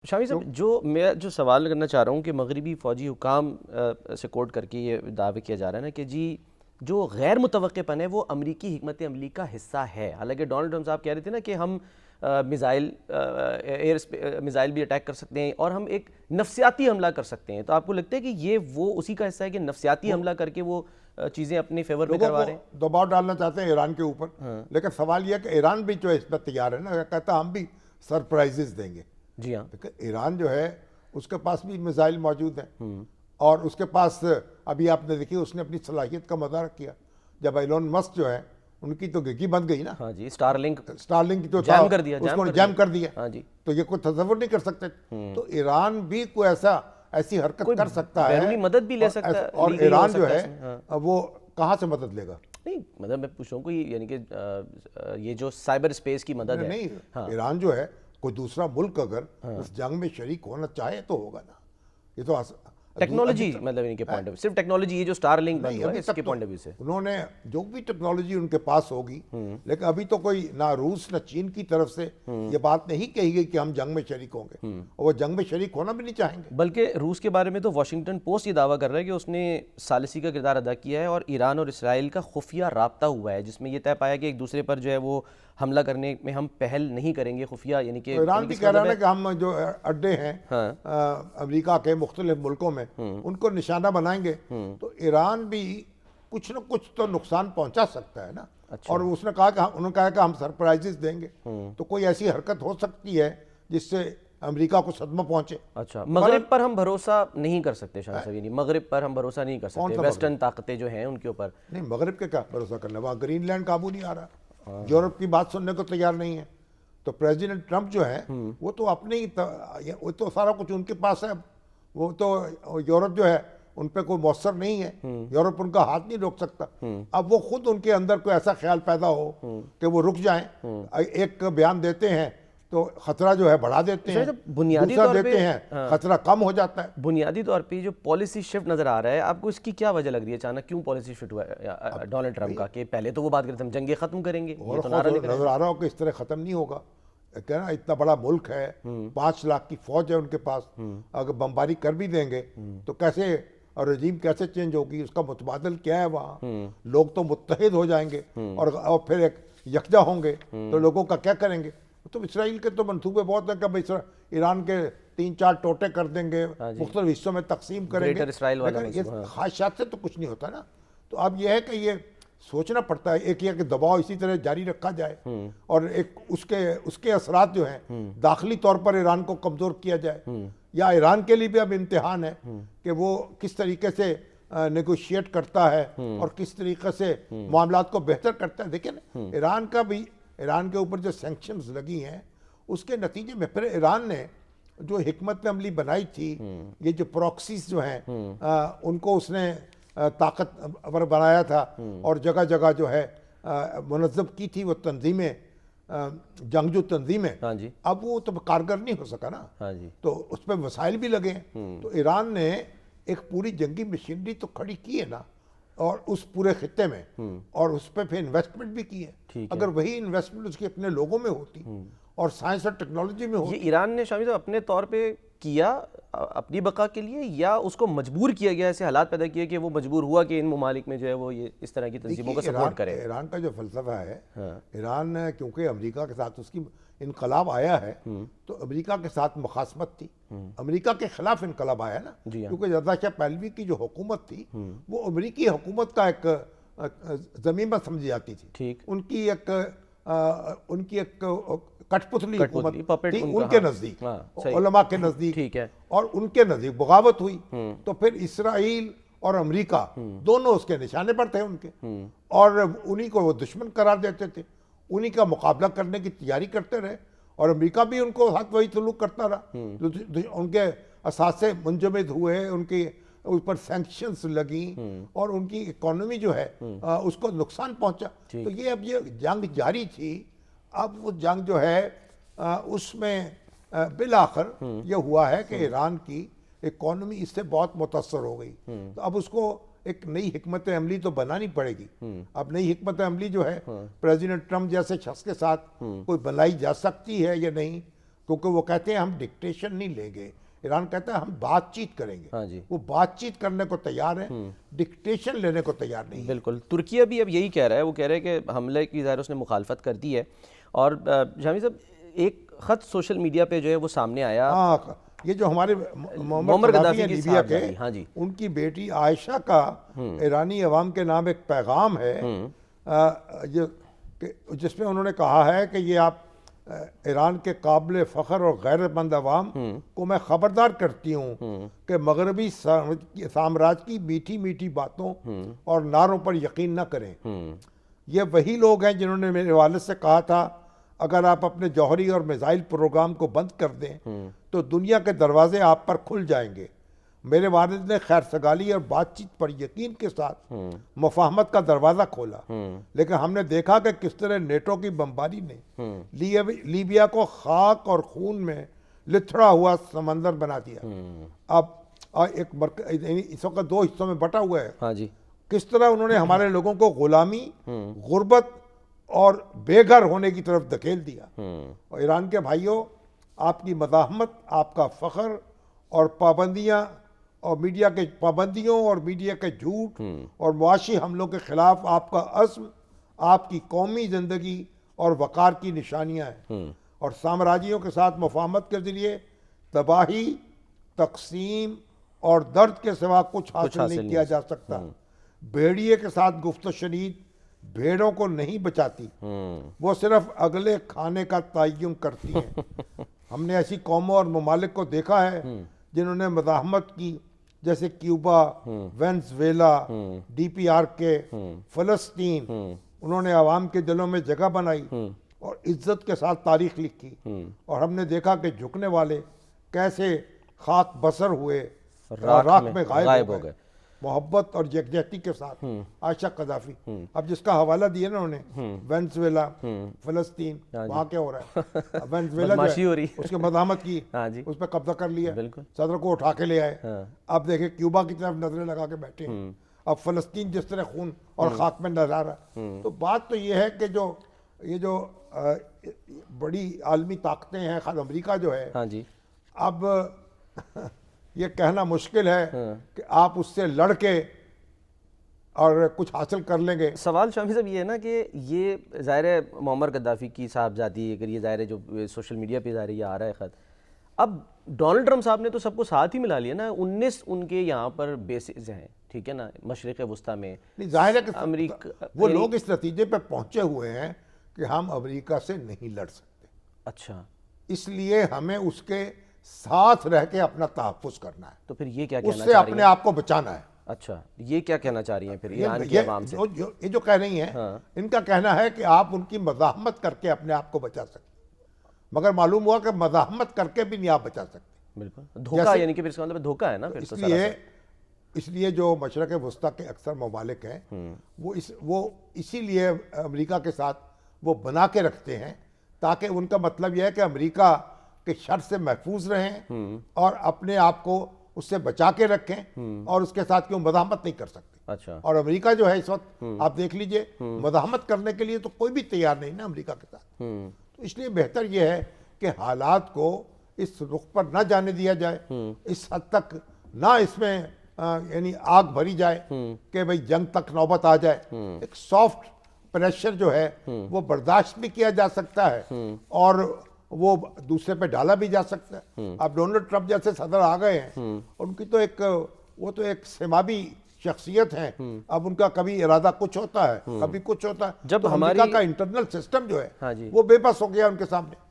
شامی صاحب، میں جو سوال کرنا چاہ رہا ہوں کہ مغربی فوجی حکام سے کوٹ کر کے یہ دعوے کیا جا رہا ہے نا کہ جی جو غیر متوقع پن ہے وہ امریکی حکمت عملی کا حصہ ہے. حالانکہ ڈونلڈ ٹرمپ صاحب کہہ رہے تھے نا کہ ہم میزائل بھی اٹیک کر سکتے ہیں اور ہم ایک نفسیاتی حملہ کر سکتے ہیں. تو آپ کو لگتا ہے کہ یہ وہ اسی کا حصہ ہے کہ نفسیاتی حملہ کر کے وہ چیزیں اپنے فیور میں کروا رہے ہیں؟ دباؤ ڈالنا چاہتے ہیں ایران کے اوپر. لیکن سوال یہ ہے کہ ایران بھی جو اس پر تیار ہے نا، کہتا ہم بھی سرپرائزز دیں گے. جی ہاں، ایران جو ہے اس کے پاس بھی میزائل موجود ہیں اور اس کے پاس ابھی آپ نے دیکھی اس نے اپنی صلاحیت کا مظاہرہ کیا جب ایلون مسک جو ہے ان کی تو گگی بند گئی نا. ہاں جی، اسٹار لنک جو جیم کر دیا، اس کو جیم کر دیا. ہاں جی، تو یہ کوئی تصور نہیں کر سکتے. تو ایران بھی کوئی ایسی حرکت کر سکتا ہے، بیرونی مدد بھی لے سکتا ہے. اور ایران جو ہے وہ کہاں سے مدد لے گا؟ نہیں مطلب میں پوچھ رہا ہوں کوئی یعنی کہ یہ جو سائبر اسپیس کی مدد ہے. نہیں، ایران جو ہے کوئی دوسرا ملک اگر اس جنگ میں شریک ہونا چاہے تو ہوگا نا. یہ تو ٹیکنالوجی مطلب ان کے پوائنٹ آف صرف ٹیکنالوجی، یہ جو اسٹار لنک بند ہوا ہے اس کے پوائنٹ آف ویو سے انہوں نے جو بھی ٹیکنالوجی ان کے پاس ہوگی، لیکن ابھی تو کوئی نہ روس نہ چین کی طرف سے یہ بات نہیں کہی گئی کہ ہم جنگ میں شریک ہوں گے، اور وہ جنگ میں شریک ہونا بھی نہیں چاہیں گے. بلکہ روس کے بارے میں تو واشنگٹن پوسٹ یہ دعویٰ کر رہا ہے کہ اس نے ثالثی کا کردار ادا کیا ہے اور ایران اور اسرائیل کا خفیہ رابطہ ہوا ہے جس میں یہ طے پایا کہ ایک دوسرے پر جو ہے وہ حملہ کرنے میں ہم پہل نہیں کریں گے. خفیہ یعنی کہ ایران بھی کہہ رہا ہے کہ ہم جو اڈے ہیں امریکہ کے مختلف ملکوں میں ان کو نشانہ بنائیں گے تو ایران بھی کچھ نہ کچھ تو نقصان پہنچا سکتا ہے نا. اور اس نے کہا کہ ہم سرپرائزز دیں گے. تو کوئی ایسی حرکت ہو سکتی ہے جس سے امریکہ کو صدمہ پہنچے. اچھا، مغرب پر ہم بھروسہ نہیں کر سکتے شاہ صاحب، یعنی مغرب پر ہم بھروسہ نہیں کر سکتے، ویسٹرن طاقتیں جو ہیں ان کے اوپر؟ نہیں، مغرب کے کیا بھروسہ کرنا، وہاں گرین لینڈ قابو نہیں آ رہا، یورپ کی بات سننے کو تیار نہیں ہے. تو پریزیڈنٹ ٹرمپ جو ہے وہ تو اپنے ہی وہ تو سارا کچھ ان کے پاس ہے. وہ تو یورپ جو ہے ان پہ کوئی مؤثر نہیں ہے، یورپ ان کا ہاتھ نہیں روک سکتا. اب وہ خود ان کے اندر کوئی ایسا خیال پیدا ہو کہ وہ رک جائیں، ایک بیان دیتے ہیں تو خطرہ جو ہے بڑھا دیتے ہیں، بنیادی دوسرا طور پہ دیتے ہیں خطرہ کم ہو جاتا ہے. بنیادی طور پہ جو پالیسی شفٹ نظر آ رہا ہے آپ کو، اس کی کیا وجہ لگ رہی ہے؟ اچانک کیوں پالیسی شفٹ ہوا ہے ڈونلڈ ٹرمپ کا کہ پہلے تو وہ بات کرتے تھے ہم جنگیں ختم کریں گے، یہ تو نعرہ لے کر نظر آ رہا ہو کہ اس طرح ختم نہیں ہوگا. کہنا اتنا بڑا ملک ہے، 5 لاکھ کی فوج ہے ان کے پاس، اگر بمباری کر بھی دیں گے تو کیسے، اور رجیم کیسے چینج ہوگی، اس کا متبادل کیا ہے وہاں. لوگ تو متحد ہو جائیں گے اور پھر ایک یکجا ہوں گے تو لوگوں کا کیا کریں گے. تو اسرائیل کے تو منصوبے بہت ہیں کہ ایران کے 3-4 ٹوٹے کر دیں گے، مختلف حصوں میں تقسیم کریں گے. یہ خواہشات سے تو کچھ نہیں ہوتا نا. تو اب یہ ہے کہ یہ سوچنا پڑتا ہے، ایک یہ کہ دباؤ اسی طرح جاری رکھا جائے اور ایک اس کے اثرات جو ہیں داخلی طور پر ایران کو کمزور کیا جائے، یا ایران کے لیے بھی اب امتحان ہے کہ وہ کس طریقے سے نیگوشیٹ کرتا ہے اور کس طریقے سے معاملات کو بہتر کرتا ہے. دیکھیں نا، ایران کے اوپر جو سینکشنز لگی ہیں اس کے نتیجے میں پھر ایران نے جو حکمت عملی بنائی تھی، یہ جو پروکسیز جو ہیں ان کو اس نے طاقتور بنایا تھا اور جگہ جگہ جو ہے منظم کی تھی وہ تنظیمیں، جنگجو تنظیمیں. اب وہ تو کارگر نہیں ہو سکا نا، تو اس پہ وسائل بھی لگے ہیں. تو ایران نے ایک پوری جنگی مشینری تو کھڑی کی ہے نا، اور اس پورے خطے میں، اور اس پہ پھر انویسٹمنٹ بھی کی ہے. اگر وہی انویسٹمنٹ اس کے اپنے لوگوں میں ہوتی اور سائنس اور ٹیکنالوجی میں ہوتی. یہ ایران نے شامی صاحب اپنے طور پہ کیا اپنی بقا کے لیے، یا اس کو مجبور کیا گیا، ایسے حالات پیدا کیے کہ وہ مجبور ہوا کہ ان ممالک میں جو ہے وہ یہ اس طرح کی تنظیموں کا سپورٹ کرے؟ ایران کا جو فلسفہ ہے، ایران کیونکہ امریکہ کے ساتھ اس کی انقلاب آیا ہے تو امریکہ کے ساتھ مخاصمت تھی، امریکہ کے خلاف انقلاب آیا نا. کیونکہ رضا شاہ پہلوی کی جو حکومت تھی وہ امریکی حکومت کا ایک ضمیمہ سمجھی جاتی تھی. ان کی ایک کٹ پتلی حکومت تھی ان کے نزدیک، علماء کے نزدیک، اور ان کے نزدیک بغاوت ہوئی تو پھر اسرائیل اور امریکہ دونوں اس کے نشانے پر تھے ان کے، اور انہی کو وہ دشمن قرار دیتے تھے، انہی کا مقابلہ کرنے کی تیاری کرتے رہے. اور امریکہ بھی ان کو حق وہی سلوک کرتا رہا، ان کے اثاثے منجمد ہوئے، ان کے اوپر سینکشنز لگیں اور ان کی اکانومی جو ہے اس کو نقصان پہنچا. تو یہ اب یہ جنگ جاری تھی. اب وہ جنگ جو ہے اس میں بالآخر یہ ہوا ہے کہ ایران کی اکانومی اس سے بہت متاثر ہو گئی. تو اب اس کو ایک نئی حکمت عملی تو بنانی پڑے گی. اب نئی حکمت عملی جو ہے پریزیڈنٹ ٹرمپ جیسے شخص کے ساتھ کوئی بنائی جا سکتی ہے یا نہیں، کیونکہ وہ کہتے ہیں ہم ڈکٹیشن نہیں لیں گے، ایران کہتا ہے ہم بات چیت کریں گے. ہاں جی وہ بات چیت کرنے کو تیار ہے، ڈکٹیشن لینے کو تیار نہیں. بالکل. ترکیہ بھی اب یہی کہہ رہا ہے، وہ کہہ رہے ہیں کہ حملے کی ظاہر اس نے مخالفت کر دی ہے. اور جامی صاحب ایک خط سوشل میڈیا پہ جو ہے وہ سامنے آیا. ہاں، یہ جو ہمارے معمر قذافی ہیں لیبیا کے، ہاں جی ان کی بیٹی عائشہ کا ایرانی عوام کے نام ایک پیغام ہے جس میں انہوں نے کہا ہے کہ یہ آپ ایران کے قابل فخر اور غیرت مند عوام کو میں خبردار کرتی ہوں کہ مغربی سامراج کی میٹھی میٹھی باتوں اور نعروں پر یقین نہ کریں. یہ وہی لوگ ہیں جنہوں نے میرے والد سے کہا تھا اگر آپ اپنے جوہری اور میزائل پروگرام کو بند کر دیں تو دنیا کے دروازے آپ پر کھل جائیں گے. میرے والد نے خیر سگالی اور بات چیت پر یقین کے ساتھ مفاہمت کا دروازہ کھولا، لیکن ہم نے دیکھا کہ کس طرح نیٹو کی بمباری نے لیبیا کو خاک اور خون میں لتھڑا ہوا سمندر بنا دیا. اب ایک اس وقت دو حصوں میں بٹا ہوا ہے. ہاں جی کس طرح انہوں نے ہمارے لوگوں کو غلامی، غربت اور بے گھر ہونے کی طرف دھکیل دیا. اور ایران کے بھائیوں، آپ کی مزاحمت، آپ کا فخر اور پابندیاں اور میڈیا کے پابندیوں اور میڈیا کے جھوٹ اور معاشی حملوں کے خلاف آپ کا عزم آپ کی قومی زندگی اور وقار کی نشانیاں ہیں. اور سامراجیوں کے ساتھ مفاہمت کے ذریعے تباہی، تقسیم اور درد کے سوا کچھ حاصل نہیں کیا جا سکتا. بھیڑیے کے ساتھ گفت و شنید بھیڑوں کو نہیں بچاتی، وہ صرف اگلے کھانے کا تعین کرتی ہیں. ہم نے ایسی قوموں اور ممالک کو دیکھا ہے جنہوں نے مزاحمت کی، جیسے Cuba, Venezuela, D P R کے، فلسطین. انہوں نے عوام کے دلوں میں جگہ بنائی اور عزت کے ساتھ تاریخ لکھی. اور ہم نے دیکھا کہ جھکنے والے کیسے خاک بسر ہوئے، راکھ میں غائب ہو گئے. محبت اور یکجہتی کے ساتھ عائشہ قذافی. اب جس کا حوالہ دیا نا انہوں نے، وینزویلا، فلسطین، وہاں کیا ہو رہا ہے؟ وینزویلا جو ہے اس کی مزاحمت کی، اس پہ قبضہ کر لیا، صدر کو اٹھا کے لے آئے. اب دیکھیں کیوبا کی طرف نظریں لگا کے بیٹھے ہیں. اب فلسطین جس طرح خون اور خاک میں نظر آ رہا. تو بات تو یہ ہے کہ یہ جو بڑی عالمی طاقتیں ہیں، خاص امریکہ جو ہے، اب یہ کہنا مشکل ہے کہ آپ اس سے لڑ کے اور کچھ حاصل کر لیں گے. سوال شامی صاحب یہ ہے نا کہ یہ ظاہر ہے معمر قذافی کی صاحبزادی، اگر یہ ظاہر ہے جو سوشل میڈیا پہ ظاہر یہ آ رہا ہے خط، اب ڈونلڈ ٹرمپ صاحب نے تو سب کو ساتھ ہی ملا لیا نا. 19 ان کے یہاں پر بیسز ہیں، ٹھیک ہے نا، مشرق وسطیٰ میں. ظاہر ہے کہ امریکہ وہ لوگ اس نتیجے پہ پہنچے ہوئے ہیں کہ ہم امریکہ سے نہیں لڑ سکتے. اچھا، اس لیے ہمیں اس کے ساتھ رہ کے اپنا تحفظ کرنا ہے. تو پھر یہ کیا اس کہنا سے چاہ رہی اپنے ہیں؟ آپ کو بچانا ہے. اچھا، یہ کیا کہنا چاہ رہی ہیں پھر ایران کی عوام سے؟ یہ جو کہہ رہی ہیں، ان کا کہنا ہے کہ آپ ان کی مزاحمت کر کے اپنے آپ کو بچا سکتے، مگر معلوم ہوا کہ مزاحمت کر کے بھی نہیں آپ بچا سکتے. بالکل دھوکہ، یعنی کہ پھر اس کا مطلب دھوکہ ہے نا پھر. اس لیے جو مشرق وسطیٰ کے اکثر ممالک ہیں وہ اسی لیے امریکہ کے ساتھ وہ بنا کے رکھتے ہیں تاکہ ان کا مطلب یہ ہے کہ امریکہ کے شر سے محفوظ رہیں اور اپنے آپ کو اس سے بچا کے رکھیں اور اس کے ساتھ کیوں مزاحمت نہیں کر سکتے. اچھا، اور امریکہ جو ہے اس وقت آپ دیکھ لیجئے مزاحمت کرنے کے لیے تو کوئی بھی تیار نہیں نا امریکہ کے ساتھ. تو اس لیے بہتر یہ ہے کہ حالات کو اس رخ پر نہ جانے دیا جائے، اس حد تک نہ اس میں یعنی آگ بھری جائے کہ بھئی جنگ تک نوبت آ جائے. ایک سافٹ پریشر جو ہے وہ برداشت بھی کیا جا سکتا ہے اور وہ دوسرے پہ ڈالا بھی جا سکتا ہے. اب ڈونلڈ ٹرمپ جیسے صدر آ گئے ہیں، ان کی تو وہ تو ایک سماوی شخصیت ہیں. اب ان کا کبھی ارادہ کچھ ہوتا ہے، کبھی کچھ ہوتا ہے. جب تو امریکہ کا انٹرنل سسٹم جو ہے وہ بے بس ہو گیا ان کے سامنے.